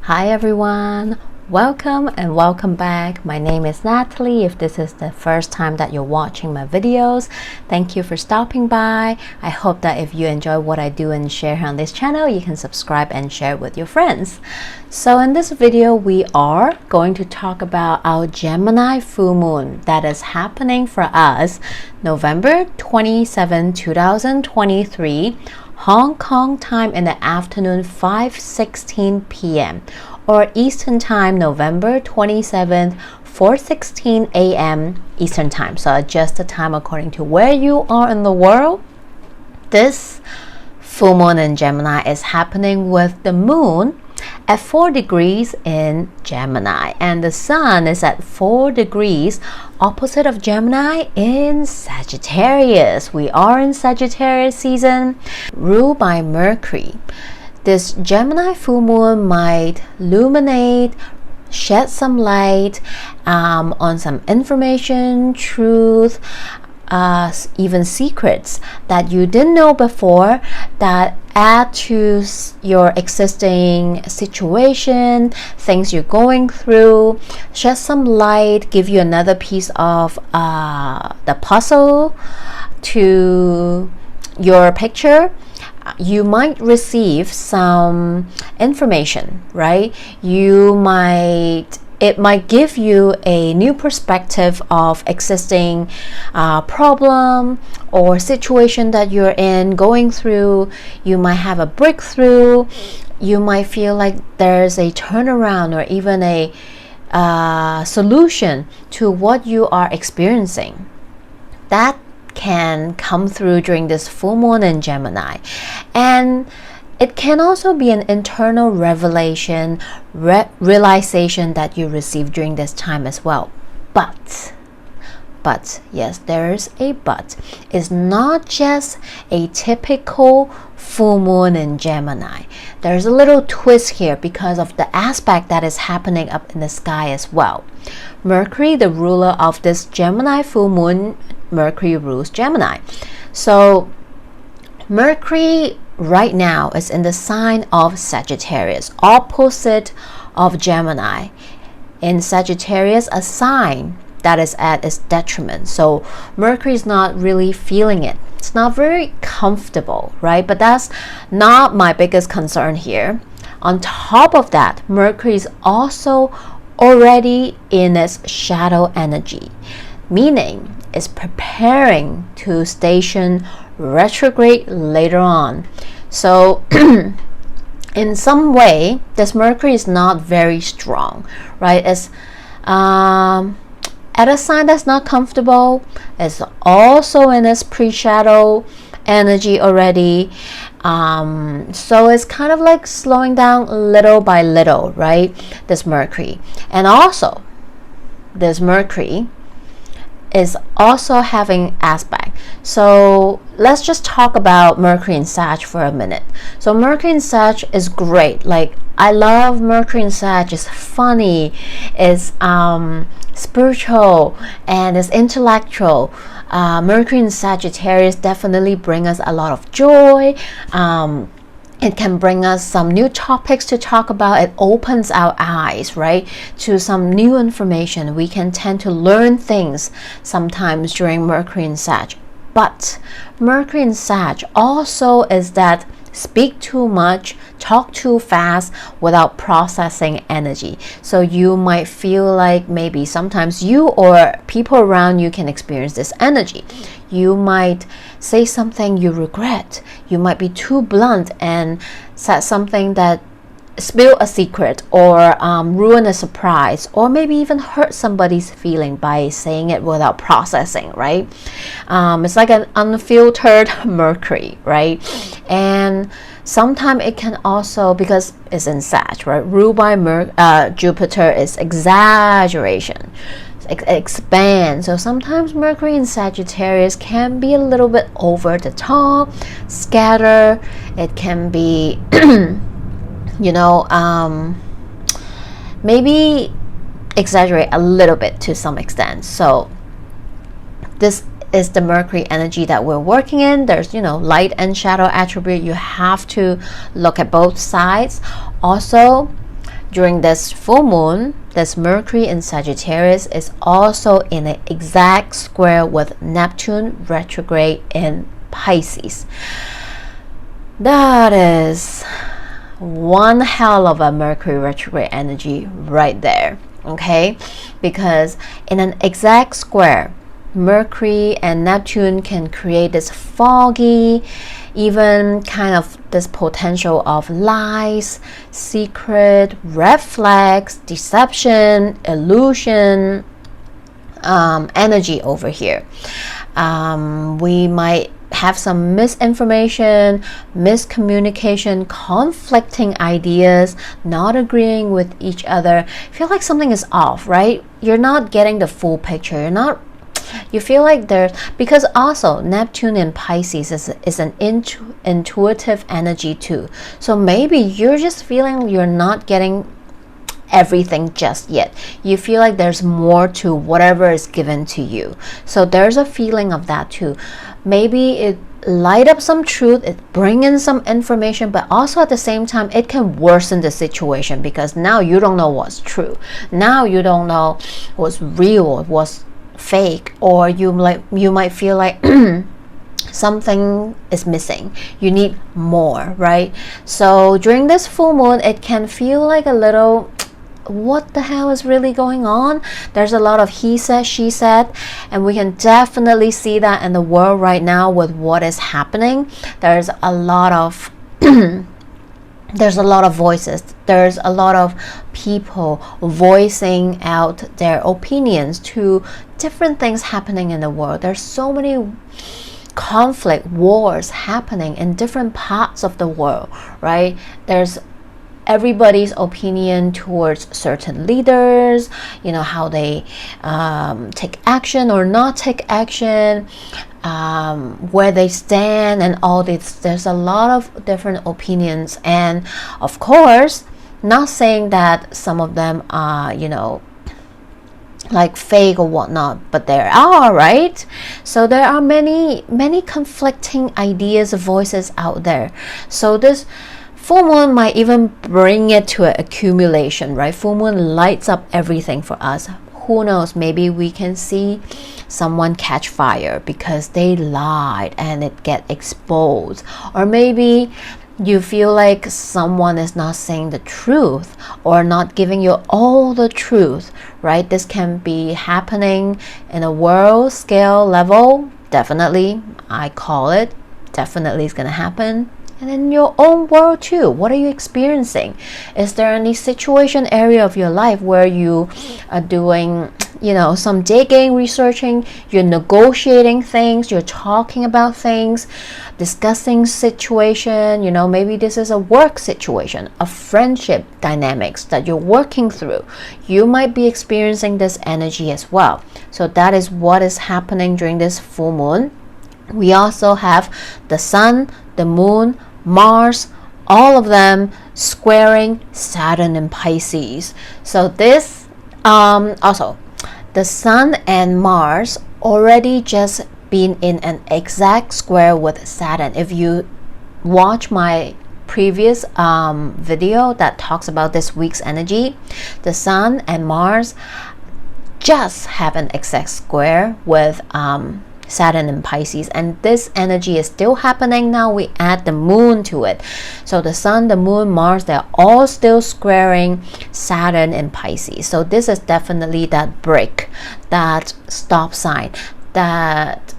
Hi everyone, welcome and welcome back. My name is Natalie. If this is the first time that you're watching my videos, thank you for stopping by. I hope that if you enjoy what I do and share on this channel, you can subscribe and share it with your friends. So in this video, we are going to talk about our Gemini Full Moon that is happening for us November 27, 2023, Hong Kong time in the afternoon, 5:16 p.m. or Eastern time, November 27th, 4:16 a.m. Eastern time. So adjust the time according to where you are in the world. This full moon in Gemini is happening with the moon at 4 degrees in Gemini, and the sun is at 4 degrees opposite of Gemini in Sagittarius. We are in Sagittarius season, ruled by Mercury. This Gemini full moon might illuminate, shed some light on some information, truth, even secrets that you didn't know before, that add to your existing situation, things you're going through, shed some light, give you another piece of the puzzle to your picture. You might receive some information, right? It might give you a new perspective of existing problem or situation that you're in, going through. You might have a breakthrough. You might feel like there's a turnaround or even a solution to what you are experiencing. That can come through during this full moon in Gemini. And it can also be an internal revelation, realization that you receive during this time as well. But, yes, there's a but. It's not just a typical full moon in Gemini. There's a little twist here because of the aspect that is happening up in the sky as well. Mercury, the ruler of this Gemini full moon, Mercury rules Gemini. So Mercury right now is in the sign of Sagittarius, opposite of Gemini. In Sagittarius, a sign that is at its detriment. So Mercury is not really feeling it. It's not very comfortable, right? But that's not my biggest concern here. On top of that, Mercury is also already in its shadow energy, meaning it's preparing to station retrograde later on. So in some way, this Mercury is not very strong, right? It's at a sign that's not comfortable. It's also in its pre-shadow energy already. So it's kind of like slowing down little by little, right? This Mercury. And also, this Mercury is also having aspect. So let's just talk about Mercury in Sag for a minute. So Mercury in Sag is great. Like, I love Mercury in Sag. It's funny, it's spiritual, and it's intellectual. Mercury in Sagittarius definitely bring us a lot of joy. It can bring us some new topics to talk about. It opens our eyes, right, to some new information. We can tend to learn things sometimes during Mercury in Sag. But Mercury in Sag also is that speak too much, talk too fast without processing energy. So you might feel like maybe sometimes you or people around you can experience this energy. You might say something you regret. You might be too blunt and say something that spill a secret or ruin a surprise, or maybe even hurt somebody's feeling by saying it without processing, right? It's like an unfiltered Mercury, right? And sometimes it can also, because it's in Sag, right, ruled by Jupiter, is exaggeration, expand. So sometimes Mercury in Sagittarius can be a little bit over the top, scatter. It can be maybe exaggerate a little bit to some extent. So this is the Mercury energy that we're working in. There's, light and shadow attribute. You have to look at both sides. Also, during this full moon, this Mercury in Sagittarius is also in an exact square with Neptune retrograde in Pisces. That is one hell of a Mercury retrograde energy right there, okay? Because in an exact square, Mercury and Neptune can create this foggy, even kind of this potential of lies, secret, red flags, deception, illusion, energy over here. We might have some misinformation, miscommunication, conflicting ideas, not agreeing with each other. Feel like something is off, right? You're not getting the full picture. You feel like there's, because also Neptune in Pisces is an intuitive energy too. So maybe you're just feeling you're not getting everything just yet. You feel like there's more to whatever is given to you. So there's a feeling of that too. Maybe it light up some truth, it bring in some information, but also at the same time it can worsen the situation, because now you don't know what's true. Now you don't know what's real, what's fake, or you might feel like something is missing. You need more, right? So during this full moon, it can feel like a little, what the hell is really going on? There's a lot of he said, she said, and we can definitely see that in the world right now with what is happening. There's a lot of there's a lot of voices. There's a lot of people voicing out their opinions to different things happening in the world. There's so many conflict, wars happening in different parts of the world, right? There's everybody's opinion towards certain leaders, how they take action or not take action, where they stand, and all this. There's a lot of different opinions, and of course, not saying that some of them are, like fake or whatnot, but there are, right? So there are many conflicting ideas, voices out there. So this full moon might even bring it to an accumulation, right? Full moon lights up everything for us. Who knows, maybe we can see someone catch fire because they lied and it get exposed. Or maybe you feel like someone is not saying the truth or not giving you all the truth, right? This can be happening in a world scale level. Definitely, I call it. Definitely is going to happen. And in your own world too, what are you experiencing? Is there any situation, area of your life where you are doing, some digging, researching, you're negotiating things, you're talking about things, discussing situation, maybe this is a work situation, a friendship dynamics that you're working through. You might be experiencing this energy as well. So that is what is happening during this full moon. We also have the sun, the moon, Mars, all of them squaring Saturn in Pisces. So this also the sun and Mars already just been in an exact square with Saturn. If you watch my previous video that talks about this week's energy, the sun and Mars just have an exact square with Saturn in Pisces, and this energy is still happening now. We add the moon to it. So the sun, the moon, Mars, they're all still squaring Saturn in Pisces. So this is definitely that break, that stop sign, that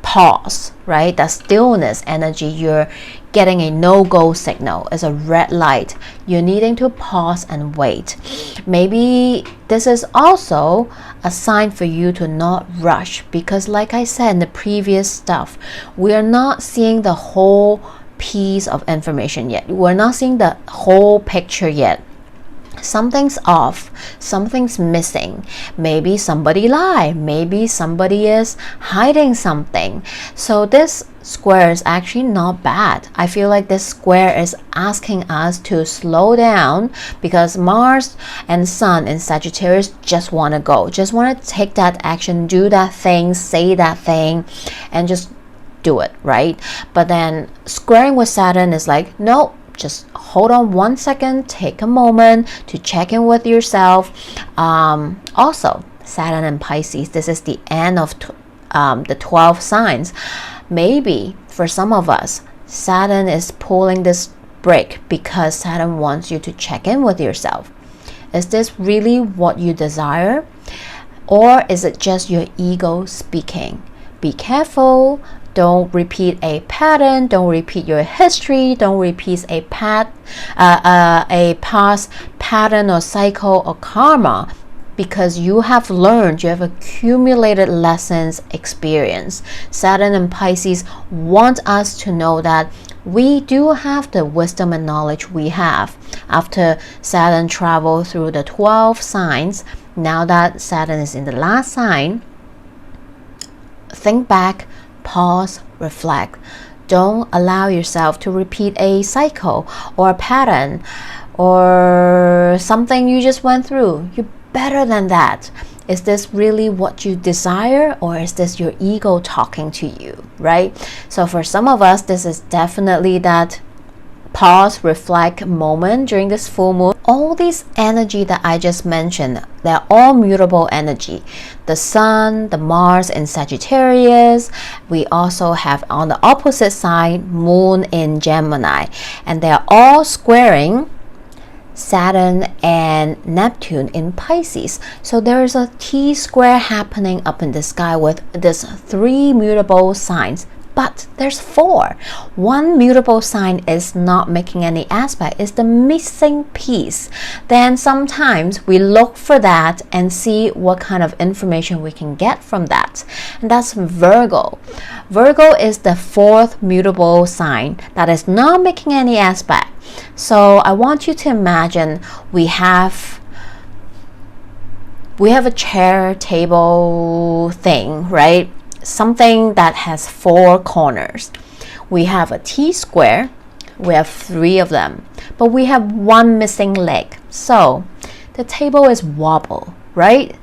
pause, right? That stillness energy. You're getting a no-go signal. It's a red light. You're needing to pause and wait. Maybe this is also a sign for you to not rush, because like I said in the previous stuff, we are not seeing the whole piece of information yet. We're not seeing the whole picture yet. Something's off, something's missing. Maybe somebody lied, maybe somebody is hiding something. So this square is actually not bad. I feel like this square is asking us to slow down, because Mars and Sun in Sagittarius just want to go, just want to take that action, do that thing, say that thing, and just do it, right? But then squaring with Saturn is like, no, just hold on 1 second, take a moment to check in with yourself. Also, Saturn and Pisces, this is the end of the 12 signs. Maybe for some of us, Saturn is pulling this break because Saturn wants you to check in with yourself. Is this really what you desire? Or is it just your ego speaking? Be careful. Don't repeat a pattern. Don't repeat your history. Don't repeat a past pattern or cycle or karma, because you have learned, you have accumulated lessons, experience. Saturn and Pisces want us to know that we do have the wisdom and knowledge we have. After Saturn traveled through the 12 signs, now that Saturn is in the last sign, think back, pause, reflect. Don't allow yourself to repeat a cycle or a pattern or something you just went through. You're better than that. Is this really what you desire, or is this your ego talking to you, right? So for some of us, this is definitely that pause, reflect moment during this full moon. All these energy that I just mentioned, they're all mutable energy. The Sun, the Mars in Sagittarius. We also have on the opposite side, Moon in Gemini. And they're all squaring Saturn and Neptune in Pisces. So there is a T-square happening up in the sky with this 3 mutable signs. But there's 4. One mutable sign is not making any aspect. It's the missing piece. Then sometimes we look for that and see what kind of information we can get from that. And that's Virgo. Virgo is the 4th mutable sign that is not making any aspect. So I want you to imagine we have a chair, table thing, right? Something that has 4 corners. We have a T-square. We have 3 of them, but we have 1 missing leg. So the table is wobble, right?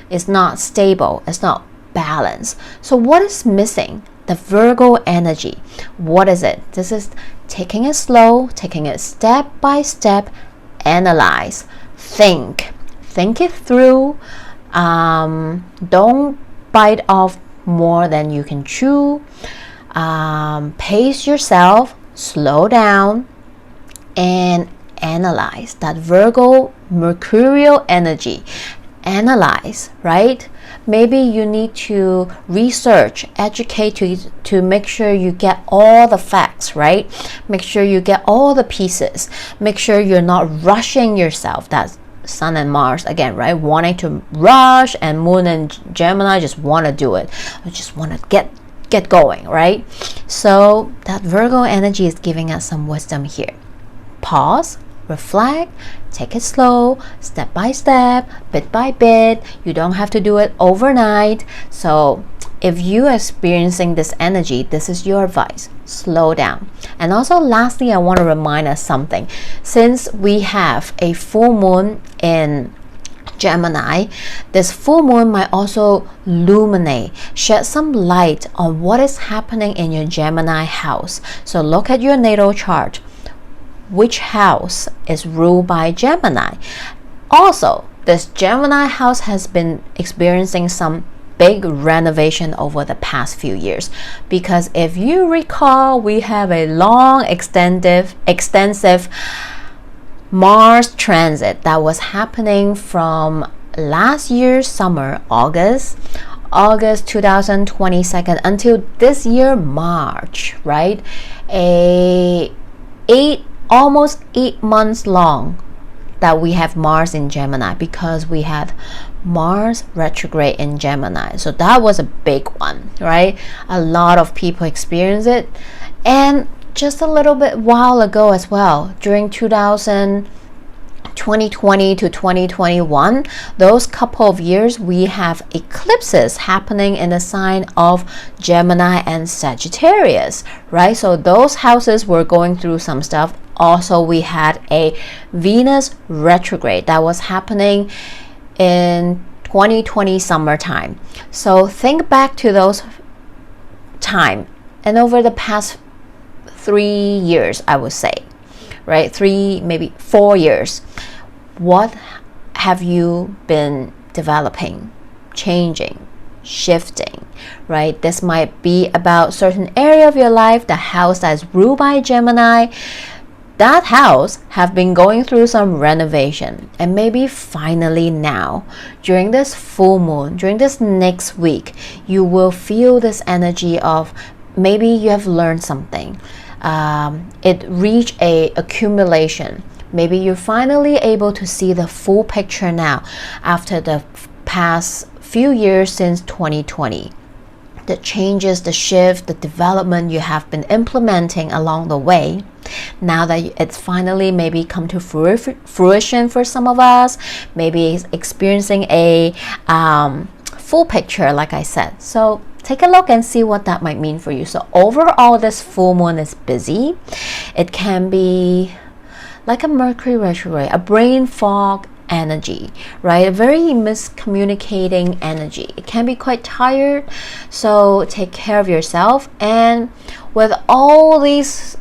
It's not stable. It's not balanced. So what is missing? The Virgo energy. What is it? This is taking it slow, taking it step by step, analyze, think it through. Don't bite off more than you can chew. Pace yourself, slow down, and analyze that Virgo mercurial energy. Analyze, right? Maybe you need to research, educate to make sure you get all the facts, right? Make sure you get all the pieces. Make sure you're not rushing yourself. That's Sun and Mars again, right? Wanting to rush, and Moon and Gemini just want to do it. I just want to get going, right? So that Virgo energy is giving us some wisdom here. Pause, reflect, take it slow, step by step, bit by bit. You don't have to do it overnight. So if you're experiencing this energy, this is your advice. Slow down. And also lastly, I want to remind us something. Since we have a full moon in Gemini, this full moon might also illuminate, shed some light on what is happening in your Gemini house. So look at your natal chart. Which house is ruled by Gemini? Also, this Gemini house has been experiencing some big renovation over the past few years, because if you recall, we have a long extensive Mars transit that was happening from last year's summer, August 2022, until this year March, right? Almost 8 months long that we have Mars in Gemini, because we had Mars retrograde in Gemini. So that was a big one, right? A lot of people experience it. And just a little bit while ago as well, during 2020 to 2021, those couple of years, we have eclipses happening in the sign of Gemini and Sagittarius, right? So those houses were going through some stuff. Also, we had a Venus retrograde that was happening in 2020 summertime. So think back to those time, and over the past 3 years, I would say, right? 3, maybe 4 years. What have you been developing, changing, shifting, right? This might be about certain area of your life, the house that is ruled by Gemini. That house have been going through some renovation, and maybe finally now, during this full moon, during this next week, you will feel this energy of maybe you have learned something. It reached a accumulation. Maybe you're finally able to see the full picture now after the past few years since 2020. The changes, the shift, the development you have been implementing along the way. Now that it's finally maybe come to fruition for some of us, maybe experiencing a full picture, like I said. So take a look and see what that might mean for you. So overall, this full moon is busy. It can be like a Mercury retrograde, a brain fog energy, right? A very miscommunicating energy. It can be quite tired, so take care of yourself. And with all these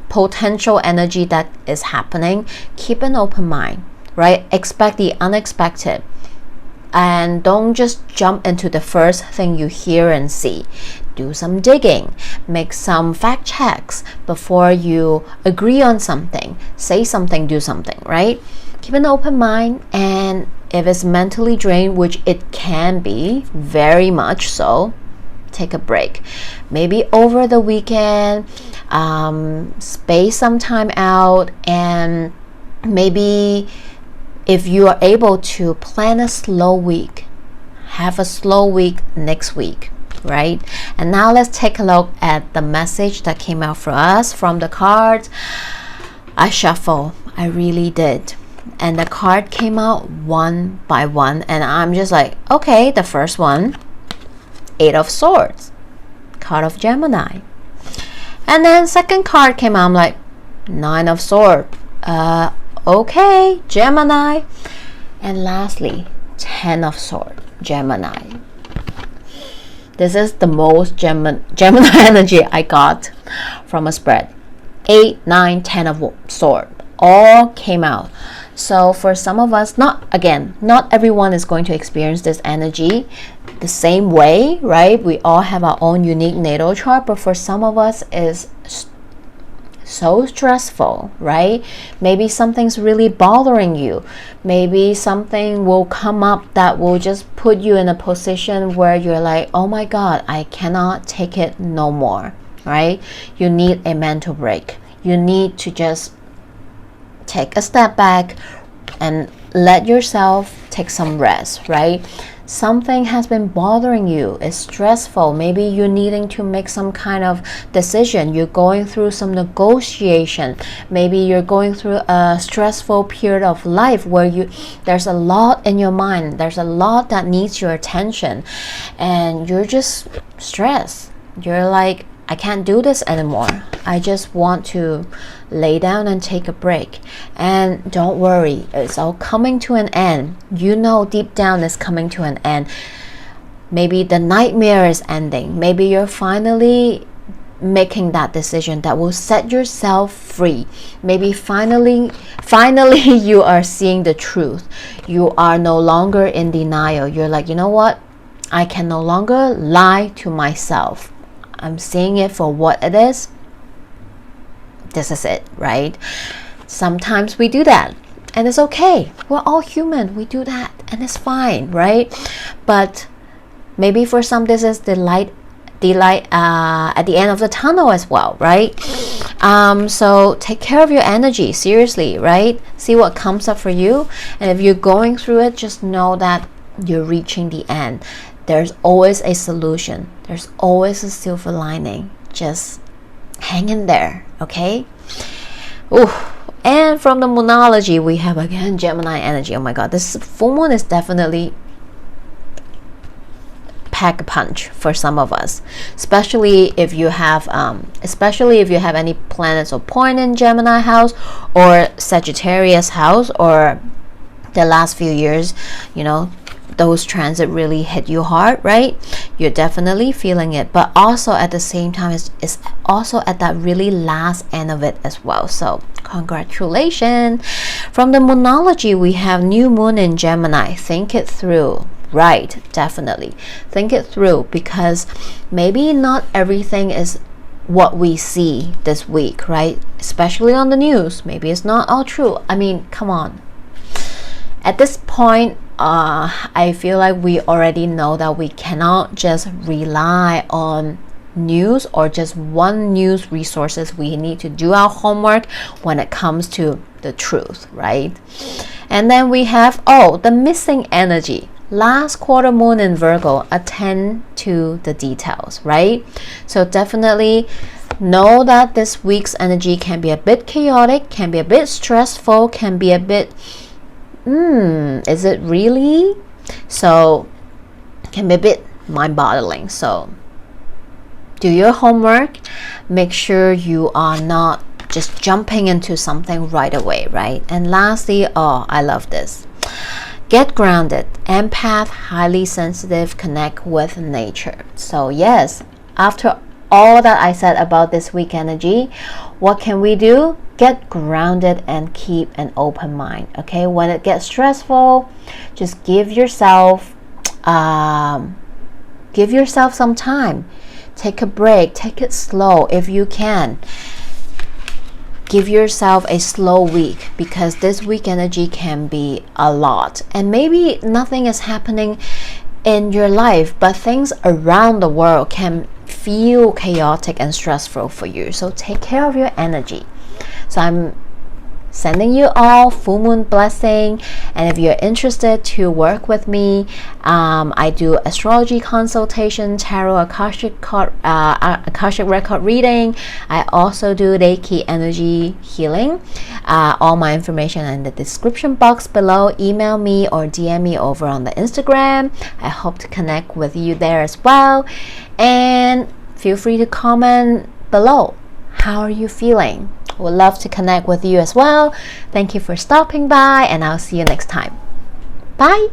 potential energy that is happening, keep an open mind, right? Expect the unexpected, and don't just jump into the first thing you hear and see. Do some digging, make some fact checks before you agree on something. Say something, do something, right? Keep an open mind, and if it's mentally drained, which it can be, very much so, take a break. Maybe over the weekend, space some time out, and maybe if you are able to plan a slow week, have a slow week next week, right? And now let's take a look at the message that came out for us from the cards. I shuffle, I really did. And the card came out one by one, and I'm just like, okay, the first one, 8 of Swords, card of Gemini. And then second card came out, I'm like, 9 of Swords, okay, Gemini. And lastly, 10 of Swords, Gemini. This is the most Gemini energy I got from a spread. 8, 9, 10 of Swords all came out. So for some of us, not everyone is going to experience this energy the same way, right? We all have our own unique natal chart, but for some of us is so stressful, right? Maybe something's really bothering you. Maybe something will come up that will just put you in a position where you're like, oh my God, I cannot take it no more, right? You need a mental break. You need to just take a step back and let yourself take some rest, right? Something has been bothering you, it's stressful. Maybe you're needing to make some kind of decision. You're going through some negotiation. Maybe you're going through a stressful period of life where there's a lot in your mind. There's a lot that needs your attention, and you're just stressed. You're like, I can't do this anymore. I just want to lay down and take a break. And don't worry, it's all coming to an end. You know deep down it's coming to an end. Maybe the nightmare is ending. Maybe you're finally making that decision that will set yourself free. Maybe finally you are seeing the truth. You are no longer in denial. You're like, you know what? I can no longer lie to myself. I'm seeing it for what it is. This is it, right? Sometimes we do that, and it's okay. We're all human. We do that, and it's fine, right? But maybe for some, this is the light at the end of the tunnel as well, right? So take care of your energy, seriously, right? See what comes up for you, and if you're going through it, just know that you're reaching the end. There's always a solution. There's always a silver lining. Just hang in there, okay? Ooh. And from the Moonology, we have again Gemini energy. Oh my God, this full moon is definitely pack a punch for some of us, especially if you have any planets or point in Gemini house or Sagittarius house, or the last few years, those transit really hit you hard, right? You're definitely feeling it, but also at the same time, it's also at that really last end of it as well. So congratulations. From the Moonology, we have new moon in Gemini. Think it through. Right, definitely. Think it through, because maybe not everything is what we see this week, right? Especially on the news. Maybe it's not all true. I mean, come on. At this point, I feel like we already know that we cannot just rely on news or just one news resources. We need to do our homework when it comes to the truth, right? And then we have, the missing energy. Last quarter moon in Virgo, attend to the details, right? So definitely know that this week's energy can be a bit chaotic, can be a bit stressful, can be a bit, is it really? So can be a bit mind-boggling. So do your homework. Make sure you are not just jumping into something right away, right? And lastly, I love this. Get grounded. Empath, highly sensitive, connect with nature. So yes, after all that I said about this week energy, what can we do? Get grounded and keep an open mind. Okay, when it gets stressful, just give yourself some time. Take a break. Take it slow if you can. Give yourself a slow week, because this week energy can be a lot, and maybe nothing is happening in your life, but things around the world can feel chaotic and stressful for you. So take care of your energy. So I'm sending you all full moon blessing, and if you're interested to work with me, I do astrology consultation, tarot, akashic record reading. I also do reiki energy healing. All my information in the description box below. Email me or DM me over on the Instagram. I hope to connect with you there as well, and feel free to comment below. How are you feeling? Would love to connect with you as well. Thank you for stopping by, and I'll see you next time. Bye.